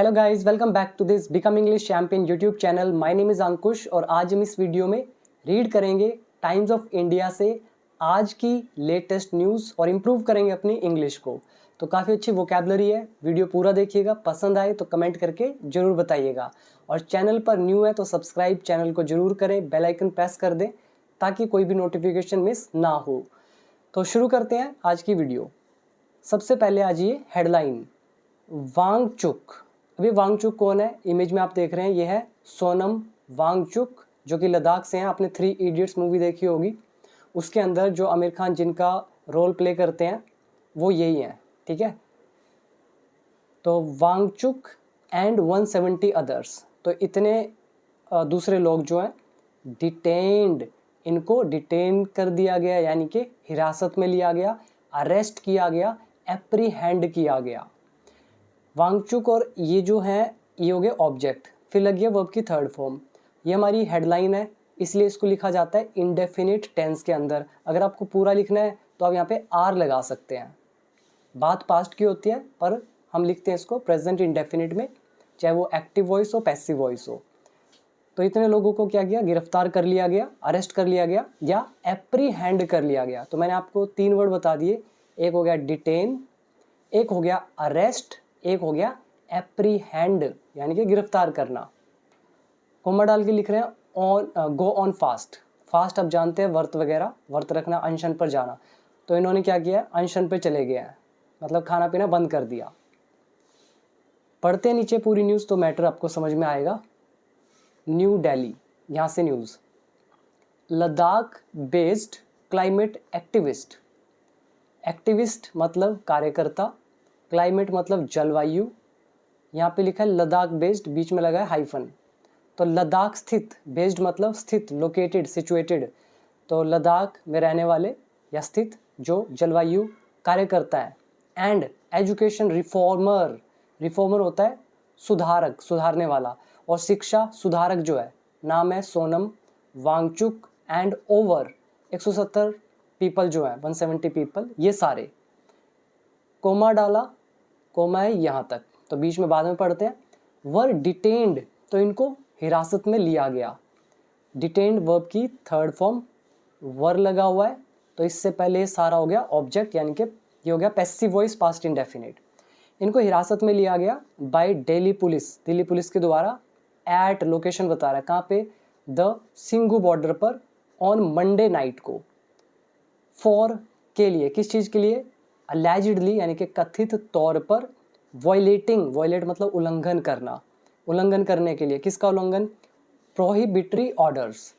Hello guys, welcome back to this become English champion YouTube channel. My name is Ankush और आज हम इस video में रीड करेंगे टाइम्स ऑफ इंडिया से आज की लेटेस्ट न्यूज़ और इम्प्रूव करेंगे अपनी इंग्लिश को। तो काफ़ी अच्छी वोकैबलरी है। वीडियो पूरा देखिएगा, पसंद आए तो कमेंट करके ज़रूर बताइएगा और चैनल पर न्यू है तो सब्सक्राइब चैनल को ज़रूर करें, बेल आइकन प्रेस कर दें ताकि कोई भी नोटिफिकेशन मिस ना हो। तो शुरू करते हैं आज की वीडियो। सबसे पहले आज ये हेडलाइन, वांगचुक। अभी वांगचुक कौन है? इमेज में आप देख रहे हैं, ये है सोनम वांगचुक जो कि लद्दाख से हैं। आपने 3 इडियट्स मूवी देखी होगी, उसके अंदर जो आमिर खान जिनका रोल प्ले करते हैं वो यही हैं, ठीक है। तो वांगचुक एंड 170 अदर्स, तो इतने दूसरे लोग जो हैं डिटेन्ड, इनको डिटेन कर दिया गया, यानी कि हिरासत में लिया गया, अरेस्ट किया गया, एप्रीहेंड किया गया। वांगचुक और ये जो है ये हो गए ऑब्जेक्ट, फिर लगी है वर्ब की थर्ड फॉर्म। ये हमारी हेडलाइन है, इसलिए इसको लिखा जाता है इंडेफिनिट टेंस के अंदर। अगर आपको पूरा लिखना है तो आप यहाँ पे आर लगा सकते हैं। बात पास्ट की होती है पर हम लिखते हैं इसको प्रेजेंट इंडेफिनिट में, चाहे वो एक्टिव वॉइस हो पैसिव वॉइस हो। तो इतने लोगों को क्या किया? गिरफ्तार कर लिया गया, अरेस्ट कर लिया गया या एप्रीहेंड कर लिया गया। तो मैंने आपको 3 वर्ड बता दिए, एक हो गया डिटेन, एक हो गया अरेस्ट, एक हो गया एप्रीहेंड यानी कि गिरफ्तार करना। कोमा डाल के लिख रहे हैं on, go on fast. Fast आप जानते हैं व्रत वगैरह, व्रत रखना, अनशन पर जाना। तो इन्होंने क्या किया? अनशन पे चले गए हैं, मतलब खाना पीना बंद कर दिया। पढ़ते हैं नीचे पूरी न्यूज़ तो मैटर आपको समझ में आएगा। न्यू दिल्ली, यहाँ से news, Ladakh based climate activist. Activist मतलब कार्यकर्ता, क्लाइमेट मतलब जलवायु। यहाँ पे लिखा है लद्दाख बेस्ड, बीच में लगा है हाइफन। तो लद्दाख स्थित, बेस्ड मतलब स्थित, लोकेटेड, सिचुएटेड। तो लद्दाख में रहने वाले या स्थित जो जलवायु कार्यकर्ता है। एंड एजुकेशन रिफॉर्मर, रिफॉर्मर होता है सुधारक, सुधारने वाला, और शिक्षा सुधारक जो है, नाम है Sonam Wangchuk. And over 170 people जो है, 170 पीपल, ये सारे। कोमा डाला, कोमा है यहाँ तक, तो बीच में बाद में पढ़ते हैं। वर डिटेन्ड, तो इनको हिरासत में लिया गया। डिटेन्ड वर्ब की थर्ड फॉर्म, वर लगा हुआ है, तो इससे पहले सारा हो गया ऑब्जेक्ट, यानी कि ये हो गया पैसिव वॉइस पास्ट इंडेफिनिट। इनको हिरासत में लिया गया by Delhi police, Delhi police के द्वारा। एट लोकेशन बता रहा है कहाँ पे? द सिंघू बॉर्डर पर, ऑन मंडे नाइट को। फॉर के लिए, किस चीज़ के लिए? अलेजिडली यानी कि कथित तौर पर, वायलेटिंग, वायलेट मतलब उल्लंघन करना, उल्लंघन करने के लिए। किसका उल्लंघन? Prohibitory orders.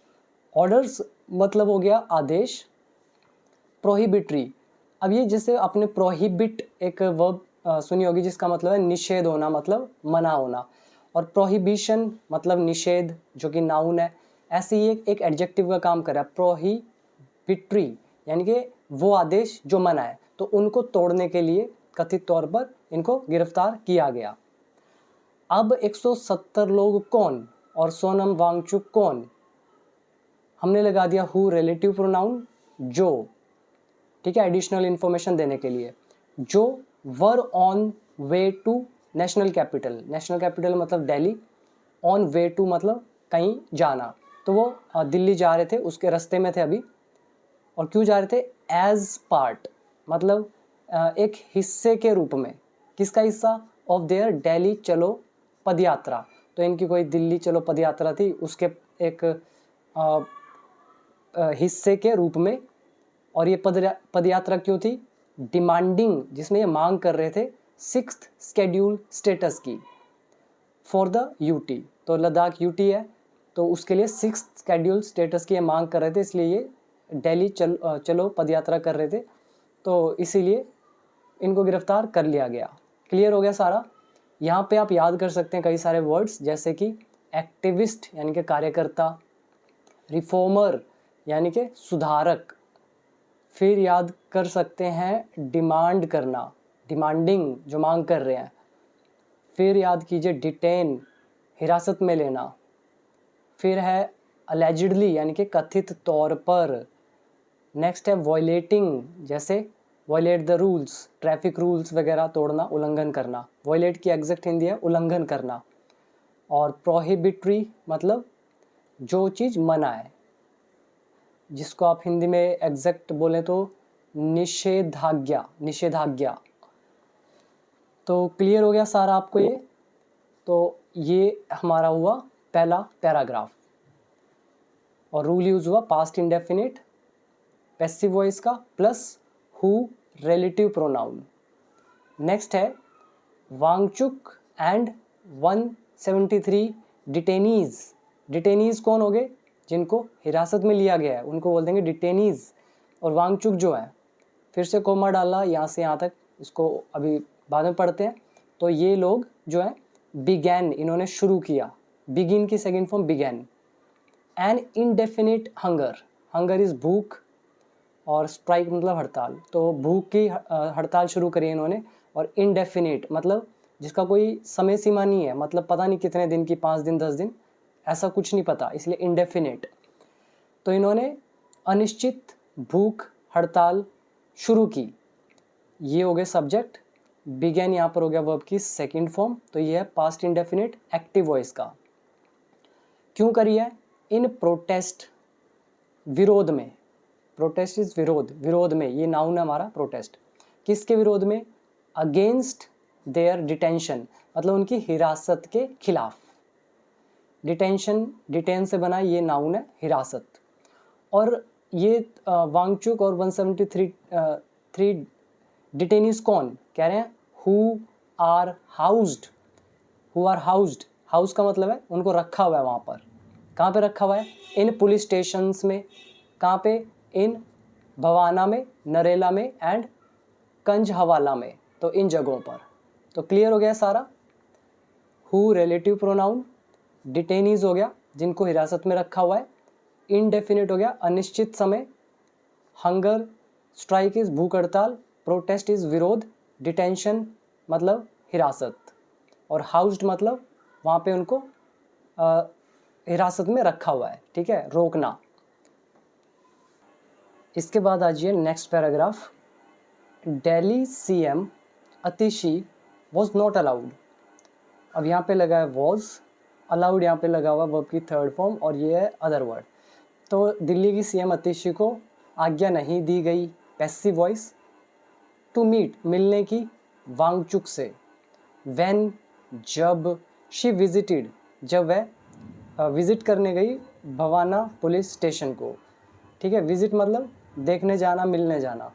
ऑर्डर्स मतलब हो गया आदेश, प्रोहिबिटरी। अब ये जैसे आपने प्रोहिबिट एक वर्ब सुनी होगी जिसका मतलब है निषेध होना, मतलब मना होना, और प्रोहिबिशन मतलब निषेध जो कि नाउन है। ऐसे ही एक एडजेक्टिव का काम कर रहा है, प्रोहिबिटरी यानी कि वो आदेश जो मना है, तो उनको तोड़ने के लिए कथित तौर पर इनको गिरफ्तार किया गया। अब 170 लोग कौन और सोनम वांगचुक कौन? हमने लगा दिया हु, रिलेटिव प्रोनाउन जो, ठीक है, एडिशनल इंफॉर्मेशन देने के लिए। जो were on way to national capital, national capital मतलब दिल्ली, ऑन वे टू मतलब कहीं जाना, तो वो दिल्ली जा रहे थे, उसके रास्ते में थे अभी। और क्यों जा रहे थे? एज पार्ट मतलब एक हिस्से के रूप में। किसका हिस्सा? ऑफ देयर दिल्ली चलो पदयात्रा। तो इनकी कोई दिल्ली चलो पदयात्रा थी, उसके एक हिस्से के रूप में। और ये पदयात्रा क्यों थी? डिमांडिंग, जिसमें ये मांग कर रहे थे 6th शेड्यूल स्टेटस की फॉर द यूटी। तो लद्दाख यूटी है, तो उसके लिए 6th शेड्यूल स्टेटस की ये मांग कर रहे थे, इसलिए ये दिल्ली चलो पदयात्रा कर रहे थे, तो इसीलिए इनको गिरफ्तार कर लिया गया। क्लियर हो गया सारा? यहाँ पे आप याद कर सकते हैं कई सारे वर्ड्स, जैसे कि एक्टिविस्ट यानी कि कार्यकर्ता, रिफॉर्मर यानी कि सुधारक, फिर याद कर सकते हैं डिमांड करना, डिमांडिंग जो मांग कर रहे हैं, फिर याद कीजिए डिटेन, हिरासत में लेना, फिर है अलेजिडली यानी कि कथित तौर पर, नेक्स्ट है वायलेटिंग जैसे violate the rules, traffic rules वगैरह तोड़ना, उल्लंघन करना। वॉयलेट की एग्जैक्ट हिंदी है उल्लंघन करना। और प्रोहिबिटरी मतलब जो चीज़ मना है, जिसको आप हिंदी में एग्जैक्ट बोलें तो निषेधाज्ञा, निषेधाज्ञा। तो क्लियर हो गया सारा आपको ये। तो ये हमारा हुआ पहला पैराग्राफ। और रूल यूज हुआ पास्ट इंडेफिनिट, पैसिव वॉइस का, plus who relative pronoun. Next है वांगचुक एंड 173 डिटेनीज। डिटेनीज कौन हो गए? जिनको हिरासत में लिया गया है उनको बोल देंगे डिटेनीज। और वांगचुक जो है, फिर से कोमा डाला यहाँ से यहाँ तक, इसको अभी बाद में पढ़ते हैं। तो ये लोग जो है बिगैन, इन्होंने शुरू किया। बिगिन की second form began. An indefinite hunger, hunger is भूख, और स्ट्राइक मतलब हड़ताल। तो भूख की हड़ताल शुरू करी इन्होंने। और इनडेफिनिट मतलब जिसका कोई समय सीमा नहीं है, मतलब पता नहीं कितने दिन की, 5 दिन 10 दिन, ऐसा कुछ नहीं पता, इसलिए इनडेफिनिट। तो इन्होंने अनिश्चित भूख हड़ताल शुरू की। ये हो गए सब्जेक्ट। बिगेन यहाँ पर हो गया वर्ब की सेकंड फॉर्म। तो ये है पास्ट इंडेफिनिट एक्टिव वॉइस का। क्यों करी है? इन प्रोटेस्ट, विरोध में। प्रोटेस्ट इज विरोध, विरोध में, ये नाउन है हमारा प्रोटेस्ट। किसके विरोध में? अगेंस्ट देयर डिटेंशन, मतलब उनकी हिरासत के खिलाफ। डिटेंशन, डिटेन से बना, ये नाउन है हिरासत। और ये वांगचुक और 173 डिटेनीज कौन कह रहे हैं? Who are housed, who are housed. House का मतलब है उनको रखा हुआ है वहाँ पर। कहाँ पे रखा हुआ है? इन पुलिस स्टेशंस में। कहाँ पे? इन भवाना में, नरेला में एंड कंज हवाला में। तो इन जगहों पर। तो क्लियर हो गया सारा। हु रिलेटिव प्रोनाउन, डिटेनीज हो गया जिनको हिरासत में रखा हुआ है, इनडेफिनिट हो गया अनिश्चित समय, हंगर, स्ट्राइक इज भूख हड़ताल, प्रोटेस्ट इज विरोध, डिटेंशन मतलब हिरासत, और हाउस्ड मतलब वहाँ पे उनको हिरासत में रखा हुआ है, ठीक है, रोकना। इसके बाद आ जाइए next paragraph. Delhi CM Atishi was not allowed. अब यहाँ पे लगा है वॉज, अलाउड यहाँ पे लगा हुआ वर्ब की थर्ड फॉर्म, और ये है अदर वर्ड। तो दिल्ली की सीएम अतिशी को आज्ञा नहीं दी गई, पैसिव वॉइस, टू मीट मिलने की वांगचुक से, व्हेन जब, शी विजिटेड जब वह विजिट करने गई भवाना पुलिस स्टेशन को, ठीक है। विजिट मतलब देखने जाना, मिलने जाना।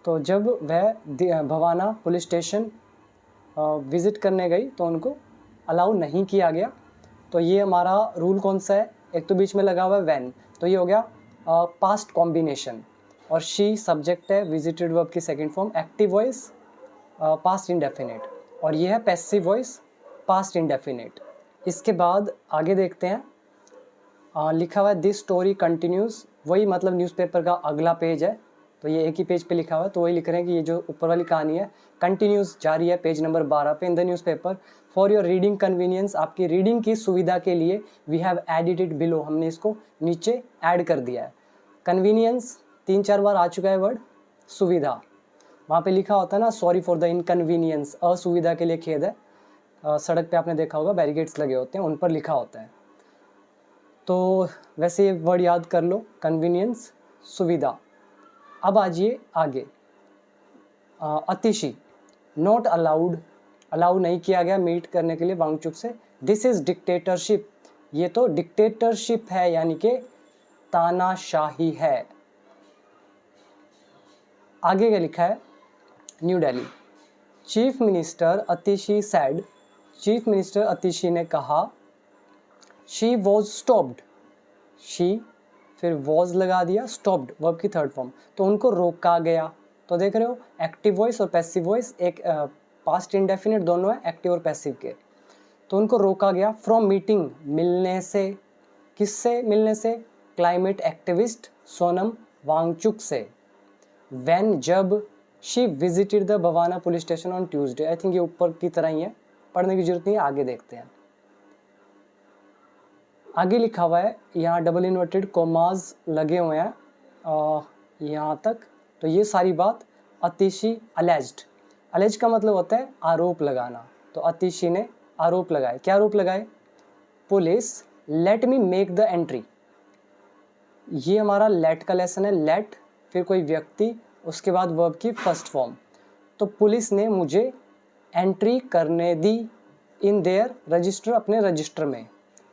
तो जब वह भवाना पुलिस स्टेशन विजिट करने गई तो उनको अलाउ नहीं किया गया। तो ये हमारा रूल कौन सा है? एक तो बीच में लगा हुआ है व्हेन, तो ये हो गया पास्ट कॉम्बिनेशन, और शी सब्जेक्ट है, विजिटेड वर्ब की second form, active voice past indefinite, और ये है पैसिव वॉइस पास्ट इंडेफिनिट। इसके बाद आगे देखते हैं। लिखा हुआ है दिस स्टोरी कंटिन्यूज, वही मतलब न्यूज़पेपर का अगला पेज है। तो ये एक ही पेज पे लिखा हुआ है, तो वही लिख रहे हैं कि ये जो ऊपर वाली कहानी है कंटिन्यूज जारी है पेज नंबर 12 पे in the newspaper. For your reading convenience, आपकी रीडिंग की सुविधा के लिए, we have added it below, हमने इसको नीचे ऐड कर दिया है। कन्वीनियंस 3-4 बार आ चुका है वर्ड, सुविधा। वहाँ पे लिखा होता है ना, सॉरी फॉर द इनकन्वीनियंस, असुविधा के लिए खेद है। सड़क पे आपने देखा होगा बैरिकेड्स लगे होते हैं, उन पर लिखा होता है। तो वैसे ये वर्ड याद कर लो, कन्वीनियंस, सुविधा। अब आजिए आगे। अतिशी, नॉट अलाउड, अलाउ नहीं किया गया मीट करने के लिए वांगचुक से। दिस इज डिक्टेटरशिप, ये तो डिक्टेटरशिप है, यानी कि तानाशाही है। आगे क्या लिखा है? New Delhi, chief minister Atishi sad, chief minister Atishi ने कहा, शी वॉज स्टॉप्ड, शी फिर वॉज लगा दिया, स्टॉप्ड वर्ब की थर्ड फॉर्म, तो उनको रोका गया। तो देख रहे हो एक्टिव वॉइस और पैसिव वॉइस, एक पास्ट इंडेफिनिट दोनों है, एक्टिव और पैसिव के। तो उनको रोका गया फ्रॉम मीटिंग, मिलने से। किससे मिलने से? क्लाइमेट एक्टिविस्ट सोनम वांगचुक से। व्हेन जब, she visited the Bawana police station on Tuesday. I think ये ऊपर की तरह ही है, पढ़ने की जरूरत नहीं है, आगे देखते हैं। आगे लिखा हुआ है, यहाँ डबल इन्वर्टेड कोमाज लगे हुए हैं यहाँ तक, तो ये सारी बात अतिशी अलेज्ड, अलेज का मतलब होता है आरोप लगाना, तो अतिशी ने आरोप लगाए। क्या आरोप लगाए? Police let me make the entry. ये हमारा लेट का लेसन है, लेट फिर कोई व्यक्ति उसके बाद वर्ब की फर्स्ट फॉर्म। तो पुलिस ने मुझे एंट्री करने दी इन देयर रजिस्टर, अपने रजिस्टर में,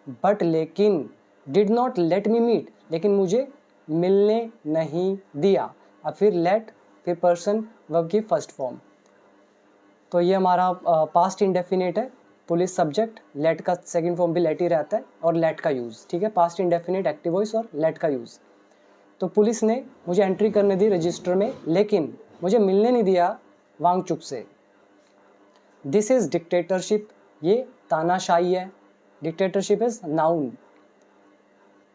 बट लेकिन did not let me meet, लेकिन मुझे मिलने नहीं दिया। अब फिर लेट फिर पर्सन वर्ब की फर्स्ट फॉर्म। तो ये हमारा पास्ट इंडेफिनिट है, पुलिस सब्जेक्ट, लेट का सेकंड फॉर्म भी लेट ही रहता है और लेट का यूज़, ठीक है, पास्ट इंडेफिनिट एक्टिव वॉइस और लेट का यूज़। तो पुलिस ने मुझे एंट्री करने दी रजिस्टर में, लेकिन मुझे मिलने नहीं दिया वांगचुक से। दिस इज़ डिक्टेटरशिप, ये तानाशाही है। Dictatorship is noun.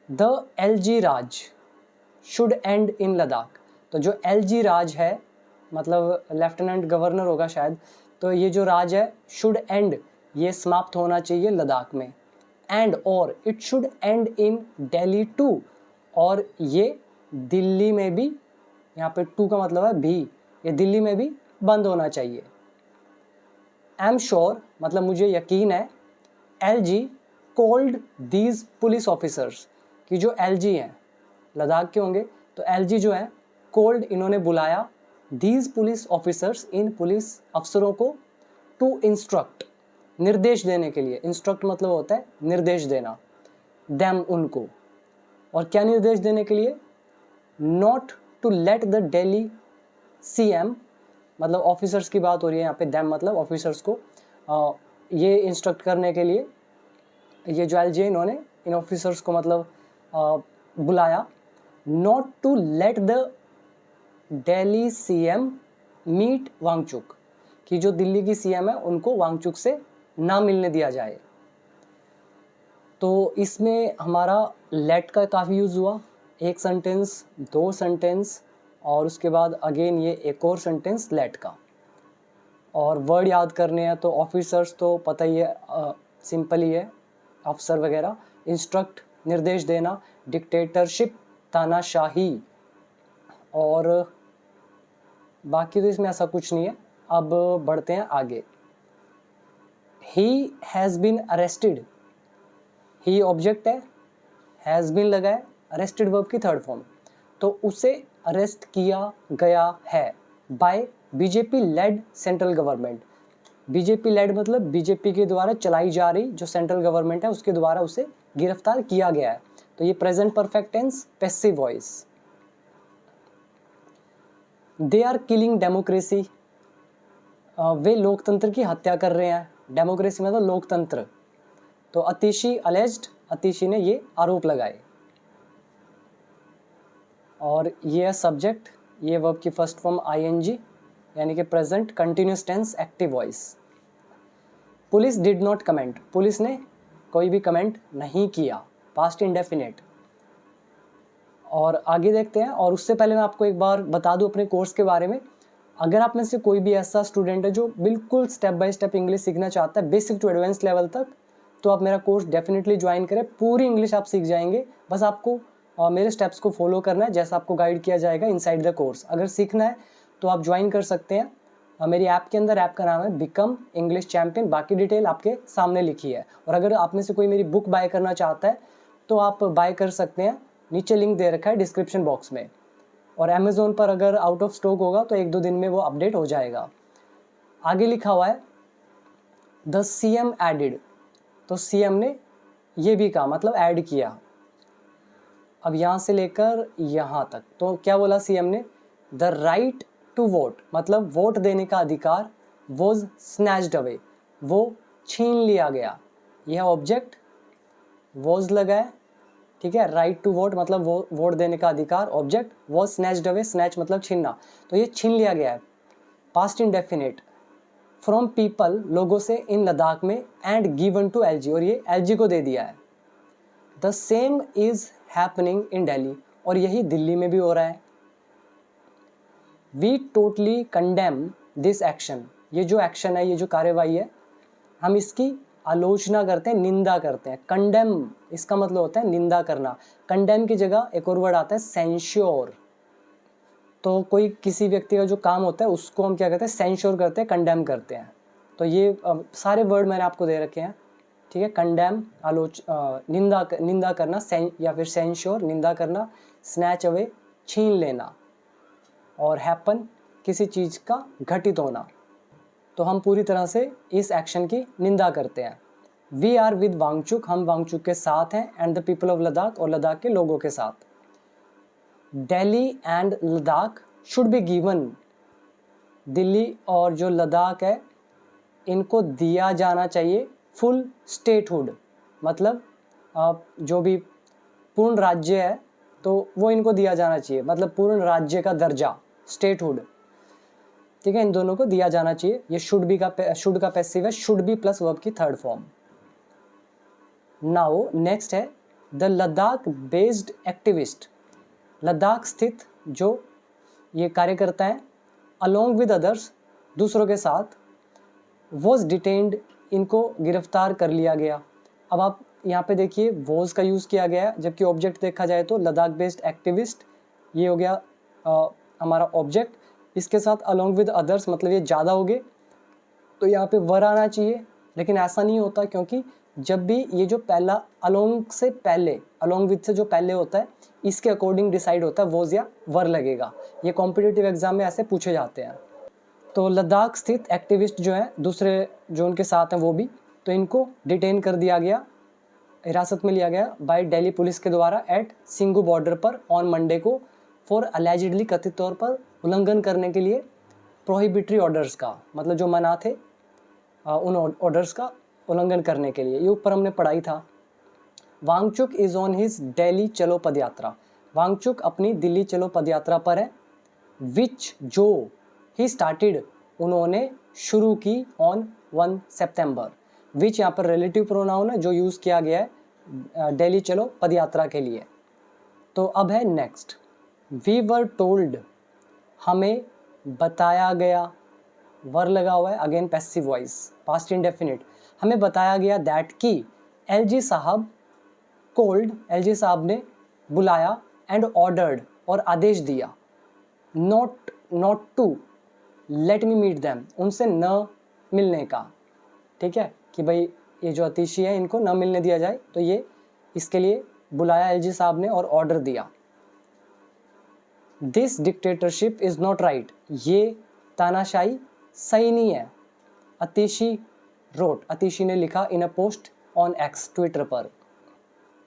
The LG Raj should end इन लद्दाख। तो जो एलजी राज है मतलब लेफ्टिनेंट गवर्नर होगा शायद, तो ये जो राज है शुड एंड, ये समाप्त होना चाहिए लद्दाख में। एंड और it should end in Delhi too, और ये दिल्ली में भी, यहाँ पे टू का मतलब है भी, ये दिल्ली में भी बंद होना चाहिए। आई एम श्योर मतलब मुझे यकीन है, LG cold these police officers, कि जो एलजी हैं लद्दाख के होंगे, तो एलजी जो है कोल्ड, इन्होंने बुलाया, these police officers, in police अफसरों को, टू इंस्ट्रक्ट, निर्देश देने के लिए। इंस्ट्रक्ट मतलब होता है निर्देश देना, देम उनको, और क्या निर्देश देने के लिए? Not to let the Delhi CM, मतलब ऑफिसर्स की बात हो रही है यहाँ पे, देम मतलब ऑफिसर्स को, ये इंस्ट्रक्ट करने के लिए ये जो एलजी इन्होंने इन ऑफिसर्स को मतलब बुलाया, not to let the Delhi CM meet Wangchuk, कि जो दिल्ली की सीएम है उनको वांगचुक से ना मिलने दिया जाए। तो इसमें हमारा लेट का काफ़ी यूज़ हुआ, एक सेंटेंस, दो सेंटेंस, और उसके बाद अगेन ये एक और सेंटेंस लेट का। और वर्ड याद करने हैं तो ऑफिसर्स तो पता ही है, सिंपल ही है, अफसर वगैरह, इंस्ट्रक्ट निर्देश देना, डिक्टेटरशिप तानाशाही, और बाकी तो इसमें ऐसा कुछ नहीं है। अब बढ़ते हैं आगे। He has been arrested, he object है, हैज़ बीन लगा है, अरेस्टेड वर्ब की थर्ड फॉर्म, तो उसे अरेस्ट किया गया है by BJP led central government. BJP led मतलब बीजेपी के द्वारा चलाई जा रही जो सेंट्रल गवर्नमेंट है उसके द्वारा उसे गिरफ्तार किया गया है। तो ये present perfect tense, passive voice. They are killing democracy, वे लोकतंत्र की हत्या कर रहे हैं। डेमोक्रेसी मतलब लोकतंत्र। तो अतिशी अलेज्ड, अतिशी ने ये आरोप लगाए। और ये है सब्जेक्ट, ये वर्ब की फर्स्ट फॉर्म आईएनजी, यानी कि present continuous tense active voice. Police did not comment, police ने कोई भी कमेंट नहीं किया, पास्ट इंडेफिनिट। और आगे देखते हैं। और उससे पहले मैं आपको एक बार बता दूं अपने कोर्स के बारे में। अगर आप में से कोई भी ऐसा स्टूडेंट है जो बिल्कुल स्टेप बाय स्टेप इंग्लिश सीखना चाहता है, बेसिक टू एडवांस लेवल तक, तो आप मेरा कोर्स डेफिनेटली ज्वाइन करें। पूरी इंग्लिश आप सीख जाएंगे, बस आपको मेरे स्टेप्स को फॉलो करना है जैसा आपको गाइड किया जाएगा इनसाइड द कोर्स। अगर सीखना है तो आप ज्वाइन कर सकते हैं मेरी ऐप के अंदर। ऐप का नाम है बिकम इंग्लिश चैंपियन, बाकी डिटेल आपके सामने लिखी है। और अगर आप में से कोई मेरी बुक बाय करना चाहता है तो आप बाय कर सकते हैं, नीचे लिंक दे रखा है डिस्क्रिप्शन बॉक्स में। और अमेज़ोन पर अगर आउट ऑफ स्टॉक होगा तो 1-2 दिन में वो अपडेट हो जाएगा। आगे लिखा हुआ है द सीएम एडिड, तो सीएम ने ये भी कहा, मतलब ऐड किया। अब यहाँ से लेकर यहाँ तक तो क्या बोला सीएम ने? द राइट टू वोट, मतलब वोट देने का अधिकार, वॉज स्नैच्ड अवे, वो छीन लिया गया। यह ऑब्जेक्ट वॉज लगा है, ठीक है। राइट टू वोट मतलब वो वोट देने का अधिकार, object was snatched away, snatch मतलब छीनना, तो ये छीन लिया गया है। पास्ट इंडेफिनिट, फ्रॉम पीपल, लोगों से, इन लद्दाख में, एंड गिवन टू एलजी, और ये एलजी को दे दिया है। The same is happening in Delhi, और यही दिल्ली में भी हो रहा है। We totally condemn this action, ये जो एक्शन है, ये जो कार्यवाही है, हम इसकी आलोचना करते हैं, निंदा करते हैं। कंडेम इसका मतलब होता है निंदा करना। कंडेम की जगह एक और वर्ड आता है सेंश्योर। तो कोई किसी व्यक्ति का जो काम होता है उसको हम क्या कहते हैं, सेंश्योर करते हैं, कंडेम करते हैं। तो ये सारे वर्ड मैंने आपको दे रखे हैं, ठीक है। कंडेम निंदा करना, या फिर सेंश्योर निंदा करना, स्नैच अवे छीन लेना, और हैपन किसी चीज़ का घटित होना। तो हम पूरी तरह से इस एक्शन की निंदा करते हैं। वी आर विद वांगचुक, हम वांगचुक के साथ हैं, and the people of Ladakh, और लद्दाख के लोगों के साथ। Delhi and Ladakh should be given, Delhi और जो लद्दाख है इनको दिया जाना चाहिए फुल स्टेटहुड, मतलब जो भी पूर्ण राज्य है तो वो इनको दिया जाना चाहिए, मतलब पूर्ण राज्य का दर्जा, स्टेटहुड, ठीक है, इन दोनों को दिया जाना चाहिए। ये शुड का पैसिव है, शुड बी प्लस वर्ब की थर्ड फॉर्म। नाउ नेक्स्ट है the Ladakh based activist, Ladakh स्थित जो ये कार्यकर्ता है, अलोंग विद अदर्स, दूसरों के साथ, वॉज डिटेन्ड, इनको गिरफ्तार कर लिया गया। अब आप यहाँ पे देखिए वॉज का यूज़ किया गया है, जबकि ऑब्जेक्ट देखा जाए तो लद्दाख बेस्ड एक्टिविस्ट ये हो गया हमारा ऑब्जेक्ट, इसके साथ अलोंग विद अदर्स मतलब ये ज़्यादा हो गए, तो यहाँ पे वर आना चाहिए, लेकिन ऐसा नहीं होता, क्योंकि जब भी ये जो पहला अलोंग से पहले, अलोंग विद से जो पहले होता है इसके अकॉर्डिंग डिसाइड होता है वॉज या वर लगेगा। ये कॉम्पिटिटिव एग्जाम में ऐसे पूछे जाते हैं। तो लद्दाख स्थित एक्टिविस्ट जो हैं, दूसरे जो उनके साथ हैं वो भी, तो इनको डिटेन कर दिया गया, हिरासत में लिया गया बाय दिल्ली पुलिस के द्वारा एट सिंगू बॉर्डर पर ऑन मंडे को, फॉर अलेजिडली, कथित तौर पर उल्लंघन करने के लिए प्रोहिबिटरी ऑर्डर्स का, मतलब जो मना थे उन ऑर्डर्स का उल्लंघन करने के लिए। ये ऊपर हमने पढ़ाई था। Wangchuk is on his Delhi Chalo padyatra, Wangchuck अपनी दिल्ली चलो पदयात्रा पर है, विच जो ही स्टार्टेड, उन्होंने शुरू की ऑन 1 सितंबर, विच यहाँ पर रिलेटिव प्रोनाउन है जो यूज़ किया गया है दिल्ली चलो पदयात्रा के लिए। तो अब है नेक्स्ट, वी वर टोल्ड, हमें बताया गया, वर लगा हुआ है, again passive voice, past indefinite, हमें बताया गया दैट की एलजी साहब कोल्ड, एलजी साहब ने बुलाया, एंड ऑर्डर्ड, और आदेश दिया, not to let me meet them, उनसे न मिलने का, ठीक है, कि भाई ये जो अतिशी है इनको न मिलने दिया जाए, तो ये इसके लिए बुलाया एलजी साहब ने और ऑर्डर दिया। This dictatorship is not right, ये तानाशाही सही नहीं है, अतिशी रोट, अतिशी ने लिखा in a post on X, Twitter पर।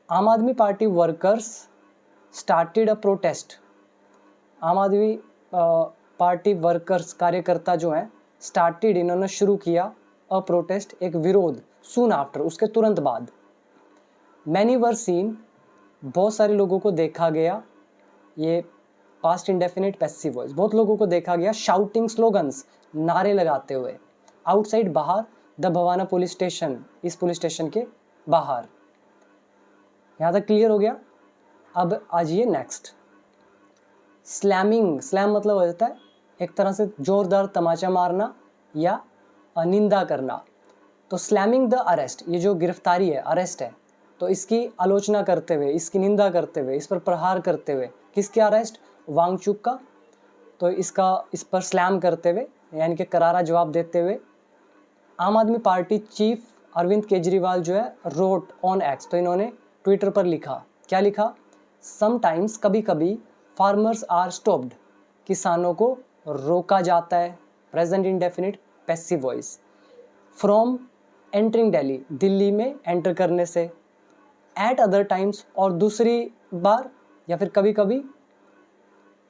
Aam Aadmi Party workers started a protest, Aam Aadmi Party workers कार्यकर्ता जो हैं स्टार्टेड, इन्होंने शुरू किया, अ प्रोटेस्ट, एक विरोध, सून आफ्टर, उसके तुरंत बाद। मैनी वर सीन, बहुत सारे लोगों को देखा गया, ये पास्ट इंडेफिनिट पैसिव वॉइस, बहुत लोगों को देखा गया, शाउटिंग स्लोगन्स, नारे लगाते हुए, आउटसाइड, बाहर, द भवाना पुलिस स्टेशन, इस पुलिस स्टेशन के बाहर। यहाँ तक क्लियर हो गया। अब आइए नेक्स्ट, स्लैमिंग, स्लैम मतलब हो जाता है एक तरह से जोरदार तमाचा मारना या निंदा करना। तो स्लैमिंग द अरेस्ट, ये जो गिरफ्तारी है, अरेस्ट है, तो इसकी आलोचना करते हुए, इसकी निंदा करते हुए, इस पर प्रहार करते हुए, किसके अरेस्ट, वांगचुक का, तो इस पर स्लैम करते हुए यानी कि करारा जवाब देते हुए आम आदमी पार्टी चीफ अरविंद केजरीवाल जो है रोट ऑन एक्स, तो इन्होंने ट्विटर पर लिखा, क्या लिखा, समटाइम्स, कभी कभी, फार्मर्स आर स्टॉप्ड, किसानों को रोका जाता है, present indefinite passive voice, from entering Delhi, Delhi में एंटर करने से, एट अदर टाइम्स, और दूसरी बार या फिर कभी कभी,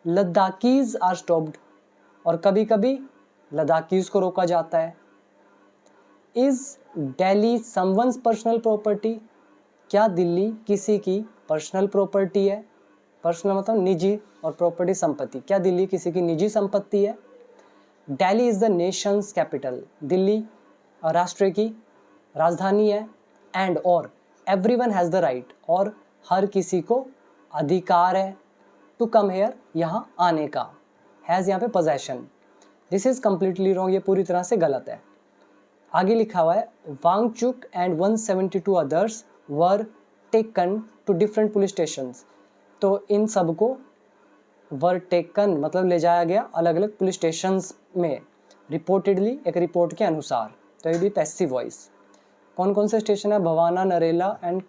लद्दाखीज आर स्टॉप्ड, और कभी कभी लद्दाखीज को रोका जाता है। Is Delhi someone's personal property, क्या दिल्ली किसी की पर्सनल प्रॉपर्टी है, पर्सनल मतलब निजी, और प्रॉपर्टी संपत्ति, क्या दिल्ली किसी की निजी संपत्ति है। Delhi is the Nations capital, Delhi राष्ट्र की राजधानी है, एंड और एवरीवन हैज़ द राइट, और हर किसी को अधिकार है, टू कम हेयर, यहाँ आने का, हैज़ यहाँ पे possession, this is completely wrong, ये पूरी तरह से गलत है। आगे लिखा हुआ है, Wangchuk and 172 others were taken to different police stations, तो इन सब को वर टेकन मतलब ले जाया गया अलग अलग पुलिस स्टेशंस में, रिपोर्टेडली एक रिपोर्ट के अनुसार। तो ये भी पैसिव वॉइस। कौन कौन से स्टेशन है? भवाना, नरेला एंड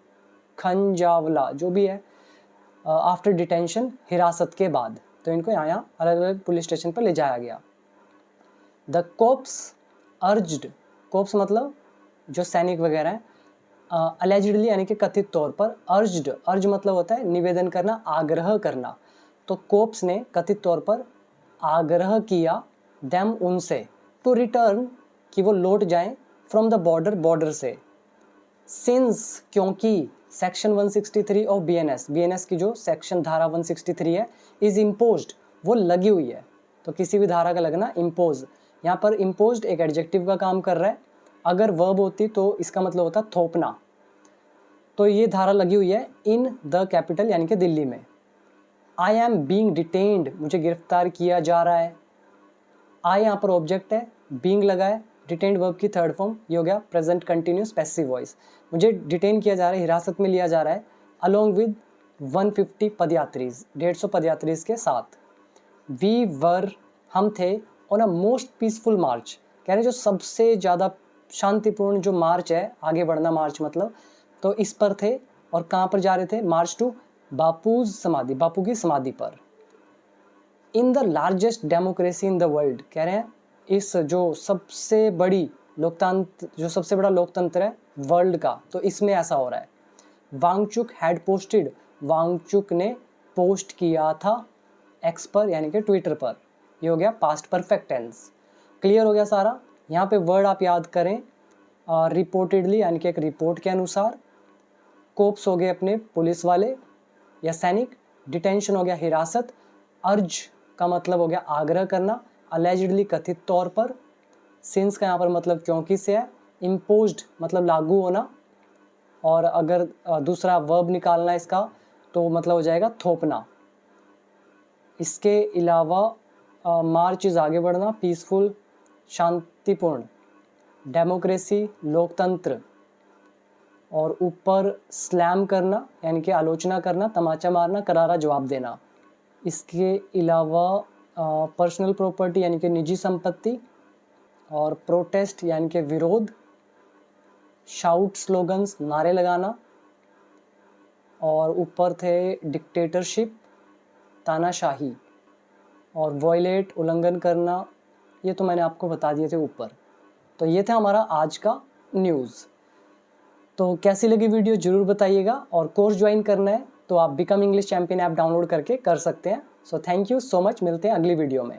खंजावला जो भी है, आफ्टर डिटेंशन हिरासत के बाद। तो इनको यहाँ अलग अलग पुलिस स्टेशन पर ले जाया गया। द कोप्स अर्ज्ड, कोप्स मतलब जो सैनिक वगैरह हैं, अलेजिडली यानी कि कथित तौर पर, अर्ज्ड, अर्ज मतलब होता है निवेदन करना, आग्रह करना। तो कोप्स ने कथित तौर पर आग्रह किया देम उनसे, टू रिटर्न कि वो लौट जाएं, फ्रॉम द बॉर्डर, बॉर्डर से, सिंस क्योंकि सेक्शन 163 ऑफ बीएनएस, बीएनएस की जो सेक्शन धारा 163 है, इज इम्पोज्ड वो लगी हुई है। तो किसी भी धारा का लगना इम्पोज, यहाँ पर इम्पोज्ड एक एडजेक्टिव का काम कर रहा है। अगर वर्ब होती तो इसका मतलब होता थोपना। तो ये धारा लगी हुई है इन द कैपिटल यानी कि दिल्ली में। आई एम बीइंग डिटेन्ड, मुझे गिरफ्तार किया जा रहा है। आई यहाँ पर ऑब्जेक्ट है, बीइंग लगा है, डिटेन्ड वर्ब की थर्ड फॉर्म, ये हो गया प्रेजेंट कंटिन्यूस पैसिव वॉइस। मुझे डिटेन किया जा रहा है, हिरासत में लिया जा रहा है, अलोंग विद 150 पदयात्रीज, 150 पदयात्रीज के साथ। वी वर, हम थे, ऑन अ मोस्ट पीसफुल मार्च, कह रहे हैं जो सबसे ज़्यादा शांतिपूर्ण जो मार्च है, आगे बढ़ना मार्च मतलब, तो इस पर थे। और कहाँ पर जा रहे थे? मार्च टू बापूज समाधि, बापू की समाधि पर। In the largest democracy in the world, कह रहे हैं इस जो सबसे बड़ी लोकतंत्र, जो सबसे बड़ा लोकतंत्र है वर्ल्ड का, तो इसमें ऐसा हो रहा है। वांगचुक हैड पोस्टेड, वांगचुक ने पोस्ट किया था एक्स पर यानी कि ट्विटर पर। ये हो गया पास्ट परफेक्ट टेंस। क्लियर हो गया सारा। यहाँ पे वर्ड आप याद करें, रिपोर्टेडली यानी कि एक रिपोर्ट के अनुसार, कोप्स हो गए अपने पुलिस वाले या सैनिक, डिटेंशन हो गया हिरासत, अर्ज का मतलब हो गया आग्रह करना, अलेजिडली कथित तौर पर, सिंस का यहाँ पर मतलब क्योंकि से है, इम्पोज्ड मतलब लागू होना, और अगर दूसरा वर्ब निकालना इसका तो मतलब हो जाएगा थोपना। इसके अलावा मार्च इज आगे बढ़ना, पीसफुल शांतिपूर्ण, डेमोक्रेसी लोकतंत्र, और ऊपर स्लैम करना यानी कि आलोचना करना, तमाचा मारना, करारा जवाब देना। इसके अलावा पर्सनल प्रॉपर्टी यानी कि निजी संपत्ति, और प्रोटेस्ट यानी कि विरोध, शाउट स्लोगन्स नारे लगाना, और ऊपर थे डिक्टेटरशिप तानाशाही, और वॉयलेट उल्लंघन करना, ये तो मैंने आपको बता दिए थे ऊपर। तो ये था हमारा आज का न्यूज़। तो कैसी लगी वीडियो ज़रूर बताइएगा, और कोर्स ज्वाइन करना है तो आप become English champion app download करके कर सकते हैं। So thank you so much, मिलते हैं अगली वीडियो में।